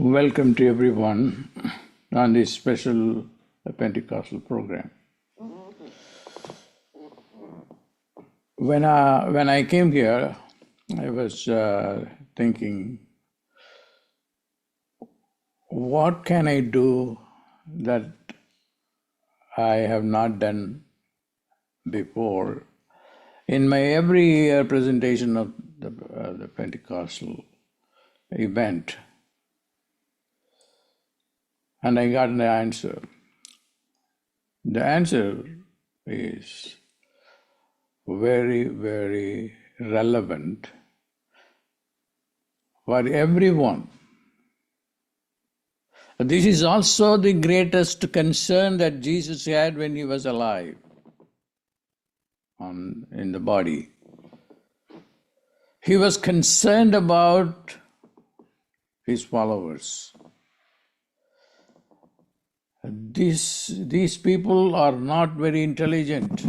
Welcome to everyone on this special Pentecostal program. When I came here, I was thinking, what can I do that I have not done before? In my every year presentation of the Pentecostal event, and I got an answer. The answer is very, very relevant for everyone. This is also the greatest concern that Jesus had when he was alive in the body. He was concerned about his followers. These people are not very intelligent.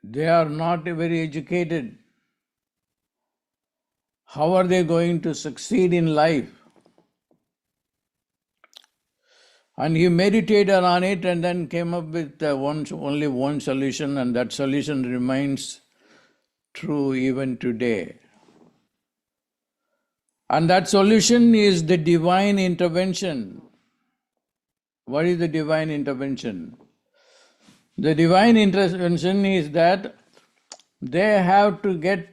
They are not very educated. How are they going to succeed in life? And he meditated on it and then came up with only one solution, and that solution remains true even today. And that solution is the divine intervention. What is the divine intervention? The divine intervention is that they have to get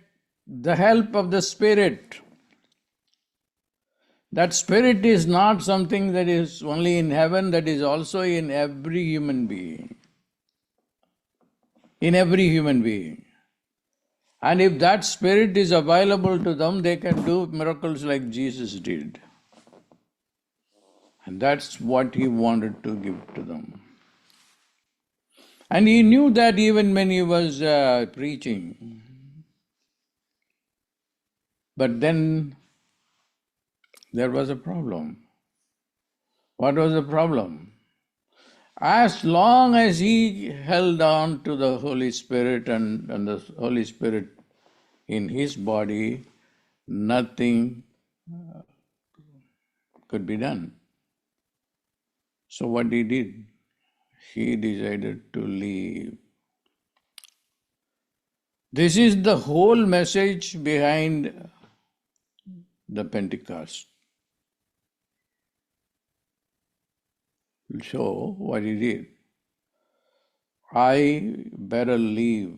the help of the Spirit. That Spirit is not something that is only in heaven, that is also in every human being. In every human being. And if that Spirit is available to them, they can do miracles like Jesus did. And that's what he wanted to give to them. And he knew that even when he was preaching. But then there was a problem. What was the problem? As long as he held on to the Holy Spirit and the Holy Spirit in his body, nothing could be done. So what he did? He decided to leave. This is the whole message behind the Pentecost. So what he did? I better leave,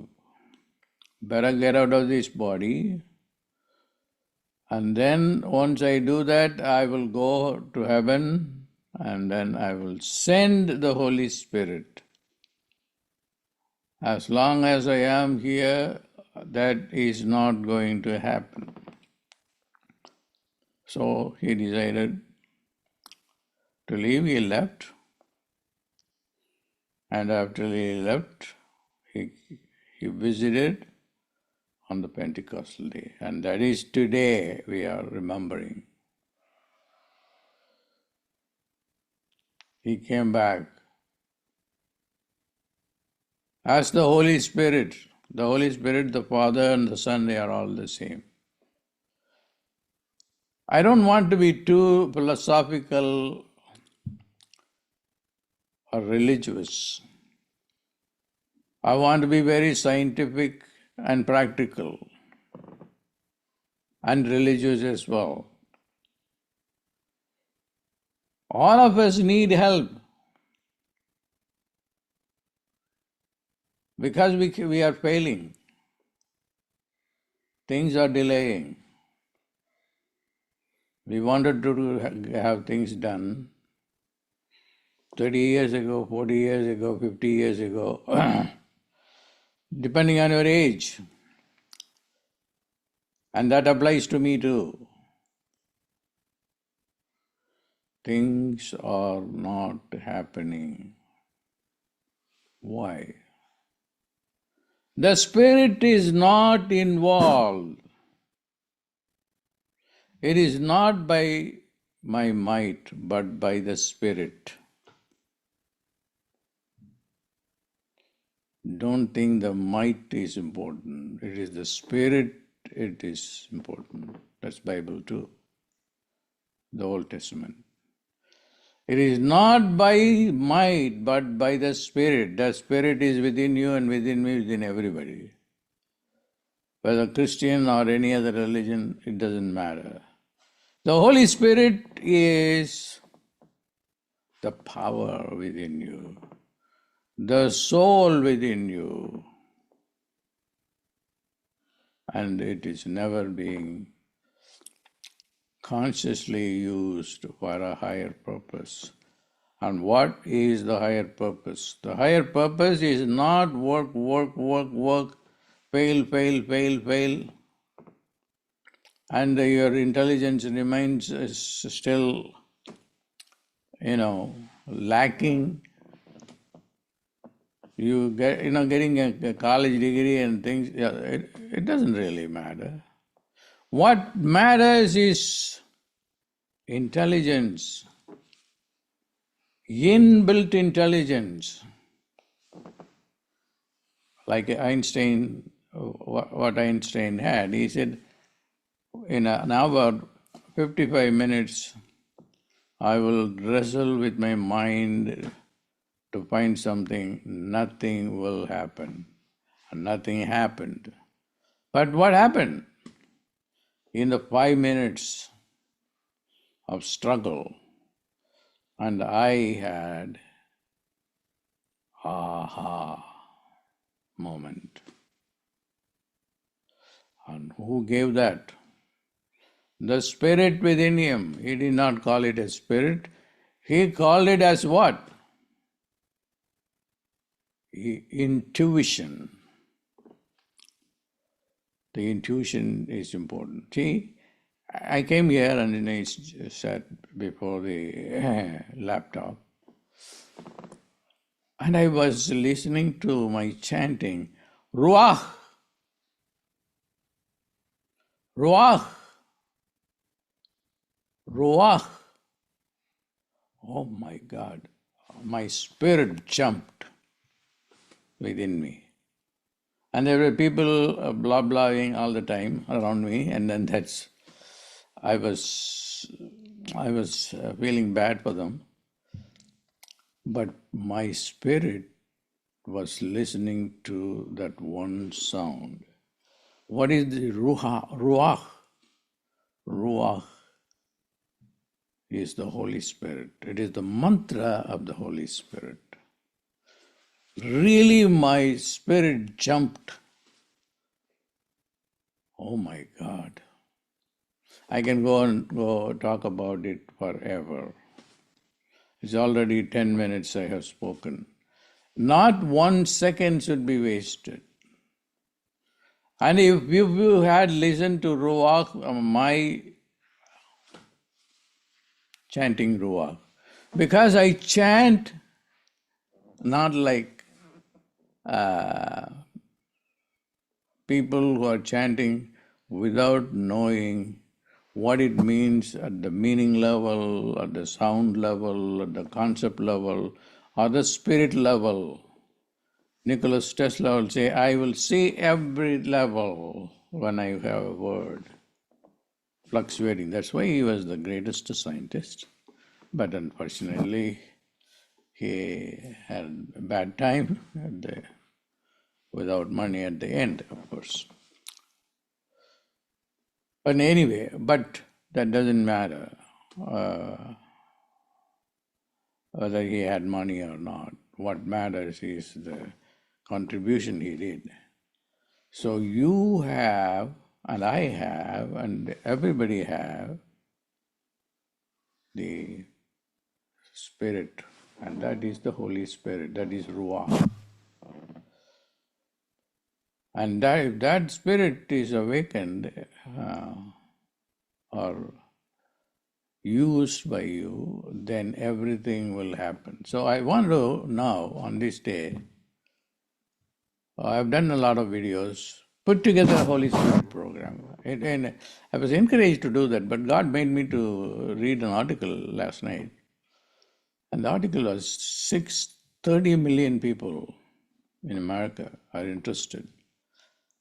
better get out of this body, and then once I do that, I will go to heaven, and then I will send the Holy Spirit. As long as I am here, that is not going to happen. So he decided to leave. He left. And after he left, he visited on the Pentecostal day. And that is today we are remembering. He came back as the Holy Spirit. The Holy Spirit, the Father and the Son, they are all the same. I don't want to be too philosophical or religious. I want to be very scientific and practical and religious as well. All of us need help because we are failing. Things are delaying. We wanted to have things done 30 years ago, 40 years ago, 50 years ago, depending on your age. And that applies to me too. Things are not happening. Why? The Spirit is not involved. It is not by my might, but by the Spirit. Don't think the might is important. It is the Spirit it is important. That's Bible too, the Old Testament. It is not by might, but by the Spirit. The Spirit is within you and within me, within everybody. Whether Christian or any other religion, it doesn't matter. The Holy Spirit is the power within you, the soul within you, and it is never being consciously used for a higher purpose. And what is the higher purpose? The higher purpose is not work, fail, and your intelligence remains still, lacking. You get, getting a college degree and things, it doesn't really matter. What matters is intelligence, inbuilt intelligence. Like Einstein, what Einstein had, he said, in an hour, 55 minutes, I will wrestle with my mind to find something, nothing will happen. And nothing happened. But what happened? In the 5 minutes of struggle, and I had aha moment. And who gave that? The spirit within him. He did not call it a spirit. He called it as what? Intuition. The intuition is important. See, I came here and I sat before the laptop and I was listening to my chanting, Ruach, Ruach, Ruach. Oh my God, my spirit jumped within me. And there were people blah blahing all the time around me, and then I was feeling bad for them. But my spirit was listening to that one sound. What is the Ruach? Ruach is the Holy Spirit. It is the mantra of the Holy Spirit. Really, my spirit jumped. Oh my God. I can go talk about it forever. It's already 10 minutes I have spoken. Not 1 second should be wasted. And if you had listened to Ruach, my chanting Ruach, because I chant not like people who are chanting without knowing what it means at the meaning level, at the sound level, at the concept level, or the spirit level. Nicholas Tesla will say, I will see every level when I have a word. Fluctuating. That's why he was the greatest scientist. But unfortunately, he had a bad time without money at the end, of course. But anyway, that doesn't matter whether he had money or not. What matters is the contribution he did. So you have, and I have, and everybody have the Spirit, and that is the Holy Spirit, that is Ruach. And if that Spirit is awakened or used by you, then everything will happen. So I want to now, on this day, I've done a lot of videos, put together a Holy Spirit program. And I was encouraged to do that, but God made me to read an article last night. And the article was 30 million people in America are interested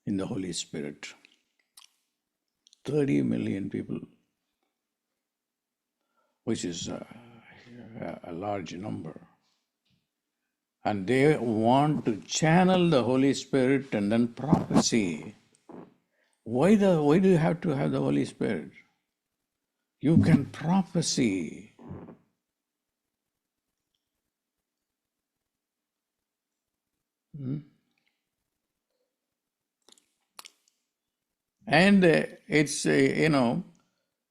in the Holy Spirit. 30 million people, which is a large number. And they want to channel the Holy Spirit and then prophecy. Why do you have to have the Holy Spirit? You can prophecy. And it's, you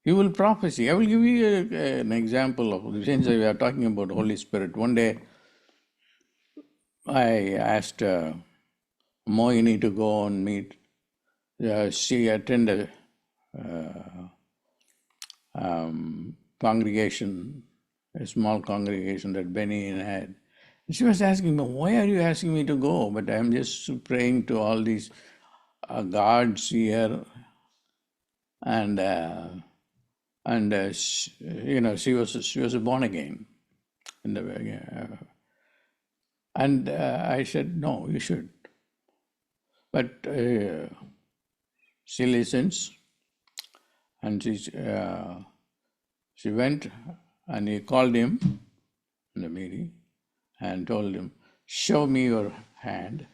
will prophecy. I will give you an example of, since we are talking about Holy Spirit. One day, I asked Mohini to go and meet. She attended congregation, a small congregation that Benin had. And she was asking me, why are you asking me to go? But I'm just praying to all these gods here. And she was born again. And I said, no, you should. But she listens, and she went, and he called him in the meeting and told him, show me your hand.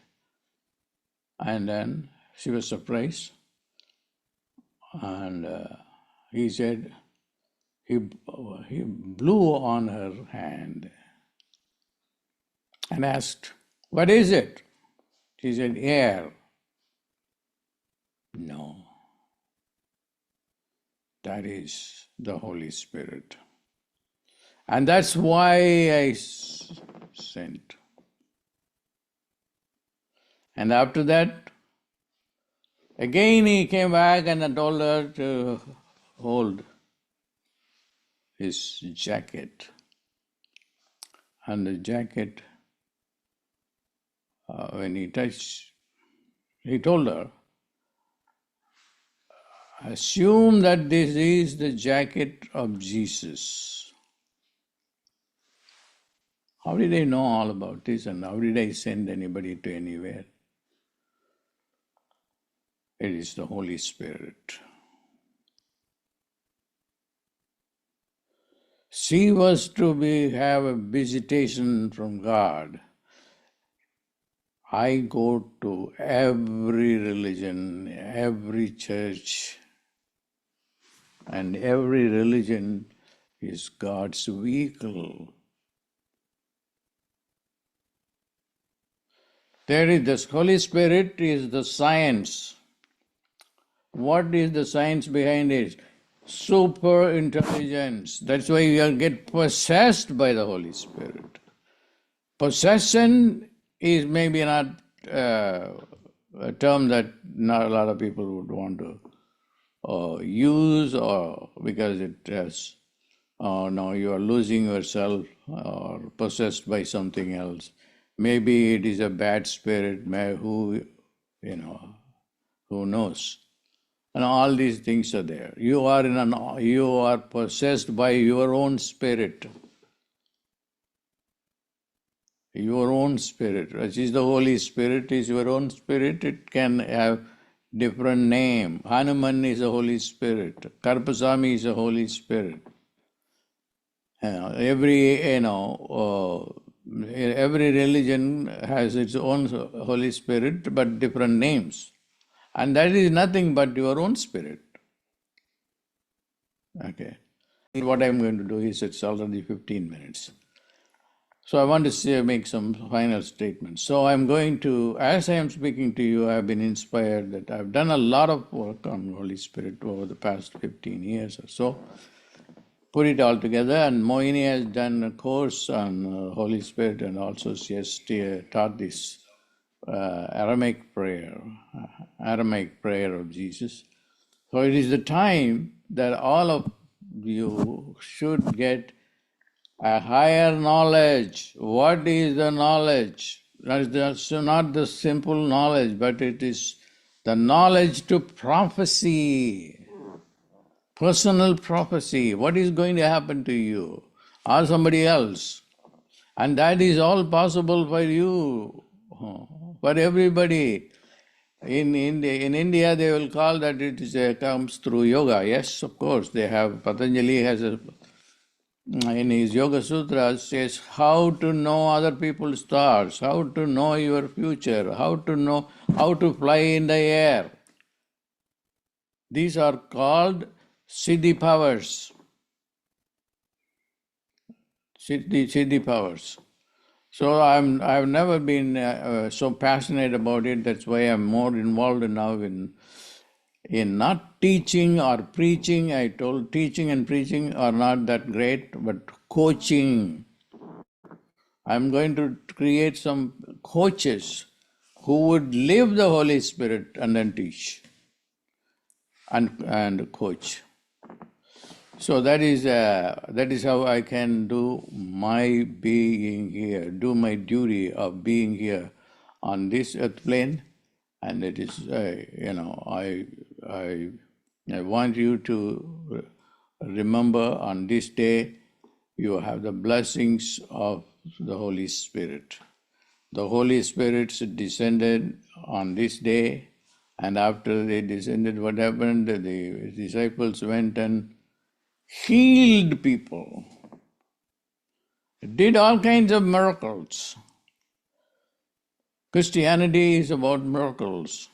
And then she was surprised, and he said, he blew on her hand and asked, what is it? She said, air. No, that is the Holy Spirit. And that's why I sent. And after that, again he came back and I told her to hold his jacket. And the jacket, when he touched, he told her, assume that this is the jacket of Jesus. How did I know all about this, and how did I send anybody to anywhere? It is the Holy Spirit. She was to have a visitation from God. I go to every religion, every church, and every religion is God's vehicle. The Holy Spirit is the science. What is the science behind it? Superintelligence. That's why you get possessed by the Holy Spirit. Possession is maybe not a term that not a lot of people would want to use, or because it has, no, you are losing yourself or possessed by something else. Maybe it is a bad spirit, who knows? And all these things are there. You are possessed by your own spirit. Your own spirit, which is the Holy Spirit, is your own spirit. It can have different name. Hanuman is a Holy Spirit. Karpasamy is a Holy Spirit. Every religion has its own Holy Spirit, but different names. And that is nothing but your own spirit. Okay. What I'm going to do is, it's already 15 minutes. So I want to make some final statements. So I'm going to, as I am speaking to you, I've been inspired that I've done a lot of work on Holy Spirit over the past 15 years or so. Put it all together, and Mohini has done a course on Holy Spirit, and also she has taught this Aramaic prayer of Jesus. So it is the time that all of you should get a higher knowledge. What is the knowledge? That's not the simple knowledge, but it is the knowledge to prophecy, personal prophecy. What is going to happen to you or somebody else? And that is all possible for you, for everybody. In India, they will call that it is comes through yoga. Yes, of course, they have. Patanjali has in his Yoga Sutras says how to know other people's thoughts, how to know your future, how to know how to fly in the air. These are called Siddhi Powers. Siddhi Powers. So I've never been so passionate about it. That's why I'm more involved now in not teaching or preaching. I told teaching and preaching are not that great, but coaching. I'm going to create some coaches who would live the Holy Spirit and then teach and coach. So that is how I can do my being here, do my duty of being here on this earth plane, and it is I want you to remember on this day you have the blessings of the Holy Spirit. The Holy Spirit descended on this day, and after they descended, what happened? The disciples went and healed people, did all kinds of miracles. Christianity is about miracles.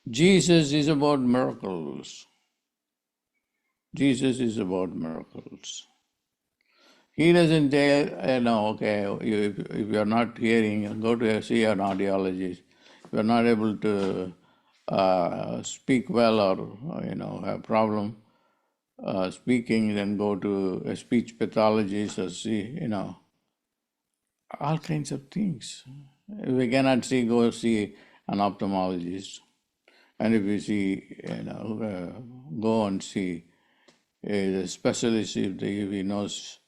Jesus is about miracles. Jesus is about miracles. He doesn't tell, okay, if you're not hearing, go to see an audiologist. If you're not able to speak well or, have problem speaking, then go to a speech pathologist or see, all kinds of things. If we cannot see, go see an ophthalmologist. And if you see, go and see the specialist if he knows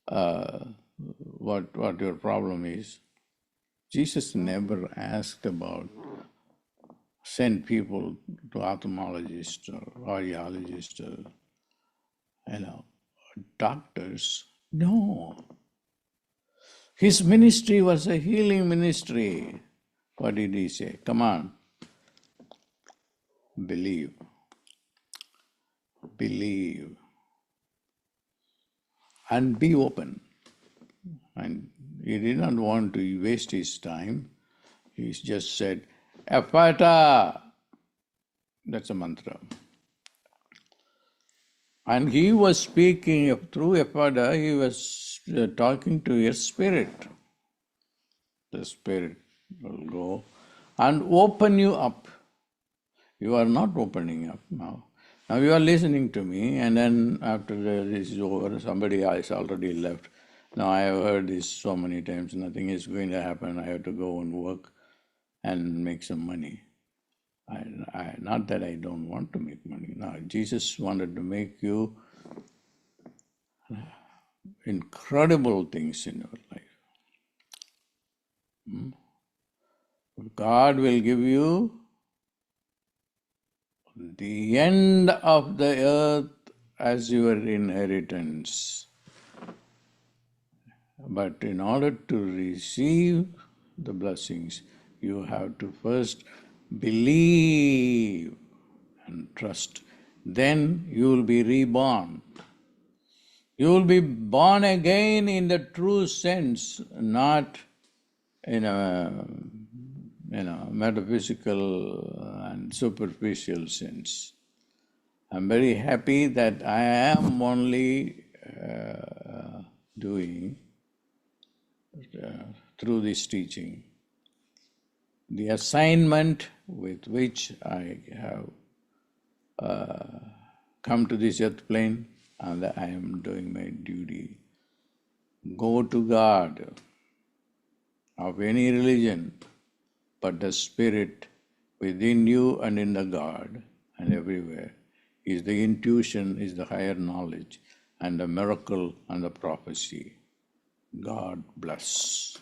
what your problem is. Jesus never asked about send people to ophthalmologists or audiologists or doctors. No. His ministry was a healing ministry. What did he say? Come on. Believe. Believe. And be open. And he did not want to waste his time. He just said, Effatha. That's a mantra. And he was speaking through Effatha, he was talking to your spirit. The spirit will go and open you up. You are not opening up now. Now you are listening to me, and then after this is over, somebody else already left. Now I have heard this so many times, nothing is going to happen. I have to go and work and make some money. Not that I don't want to make money. No, Jesus wanted to make you incredible things in your life. God will give you the end of the earth as your inheritance. But in order to receive the blessings, you have to first believe and trust. Then you will be reborn. You will be born again in the true sense, not in a metaphysical and superficial sense. I'm very happy that I am only doing through this teaching the assignment with which I have come to this earth plane, and I am doing my duty. Go to God of any religion, but the Spirit within you and in the God and everywhere is the intuition, is the higher knowledge, and the miracle and the prophecy. God bless.